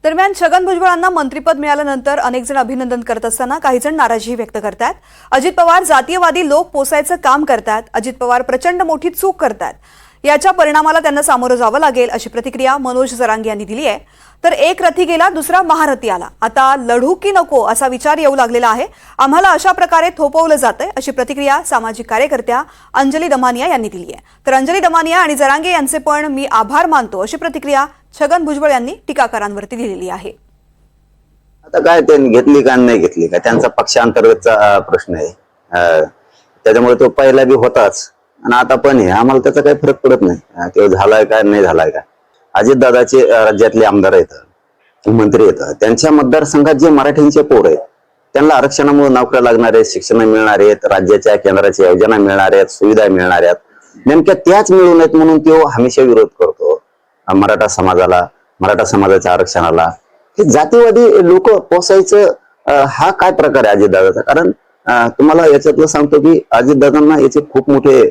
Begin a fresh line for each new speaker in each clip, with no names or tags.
दरम्यान छगन भुजबळांना मंत्रिपद मिळाल्यानंतर अनेक जण अभिनंदन करत असताना काही जण नाराजी व्यक्त करतात। अजित पवार जातीयवादी लोक पोसायचं काम करतात, अजित पवार प्रचंड मोठी चूक करतात, याच्या परिणामाला त्यांना सामोरं जावं लागेल अशी प्रतिक्रिया मनोज जरांगे यांनी दिली आहे। तर एक रथी गेला दुसरा महारथी आला, आता लढू की नको असा विचार येऊ लागलेला आहे, आम्हाला अशा प्रकारे थोपवलं जातंय अशी प्रतिक्रिया सामाजिक कार्यकर्त्या अंजली दमानिया यांनी दिली आहे। तर अंजली दमानिया आणि जरांगे यांचे पण मी आभार मानतो अशी प्रतिक्रिया छगन भुजबळ यांनी टीकाकारांवरती दिलेली आहे।
आता काय त्यांनी घेतली का नाही घेतली का त्यांचा पक्षांतर्गतचा प्रश्न आहे, त्याच्यामुळे तो पहिला बी होताच आणि आता पण आहे, आम्हाला त्याचा काही फरक पडत नाही तो झालाय का नाही झालाय का। अजितदादाचे राज्यातले आमदार आहेत, मंत्री आहेत, त्यांच्या मतदारसंघात जे मराठींचे पोर आहेत त्यांना आरक्षणामुळे नोकऱ्या लागणार आहेत, शिक्षण मिळणार आहेत, राज्याच्या केंद्राच्या योजना मिळणार आहेत, सुविधा मिळणार आहेत, नेमक्या त्याच मिळू नयेत म्हणून तो हमेशा विरोध करतो मराठा समाजाला, मराठा समाजाच्या आरक्षणाला। हे जातीवादी लोक पोसायचं हा काय प्रकार आहे अजितदादाचा? कारण तुम्हाला याच्यातलं सांगतो की अजितदादांना याचे खूप मोठे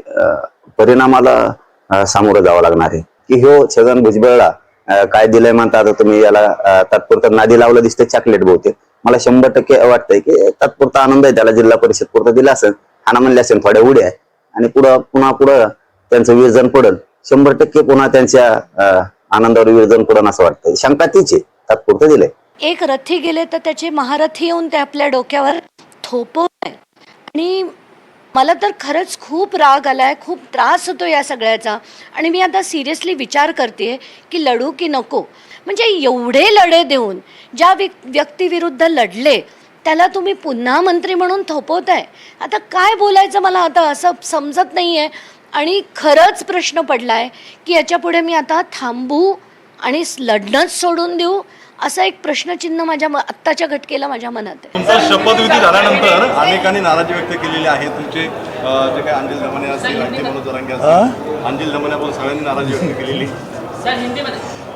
परिणामाला सामोरं जावं लागणार आहे की ह्यो छगन भुजबळला काय दिलंय म्हणता, आता तुम्ही याला तात्पुरतं नादी लावलं दिसतं चॉकलेट बहुतेक, मला 100% वाटतंय की तात्पुरता आनंद आहे त्याला, जिल्हा परिषद पुरतं दिला असेल, हाना म्हणले असेल थोड्या उड्या आणि पुन्हा त्यांचं विरजन पडल, 100% पुन्हा त्यांच्या आनंदावर विरजन पडन असं वाटतंय। शंका तीच तात्पुरतं दिलंय।
एक रथी गेले तर त्याचे महारथी येऊन ते आपल्या डोक्यावर थोपवत आहे आणि मला तर खरंच खूप राग आलाय, खूप त्रास होतो या सगळ्याचा। आणि मी आता सिरियसली विचार करते की लढू की नको, म्हणजे एवढे लढे देऊन ज्या व्यक्तीविरुद्ध लढले त्याला तुम्ही पुन्हा मंत्री म्हणून थोपवताय। आता काय बोलायचं मला आता असं समजत नाहीये आणि खरंच प्रश्न पडलाय की याच्या पुढे मी आता थांबू आणि लढणंच सोडून देऊ, असा एक प्रश्नचिन्ह माझ्या आत्ताच्या घटकेला माझ्या मनात आहे।
तुमचा शपथविधी झाल्यानंतर अनेकांनी नाराजी व्यक्त केलेली आहे, तुमचे जे काही अंजली दमानिया असतील, मनोज जरांगे असतील, अंजली दमानिया सगळ्यांनी नाराजी व्यक्त केलेली।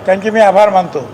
त्यांचे मी आभार मानतो।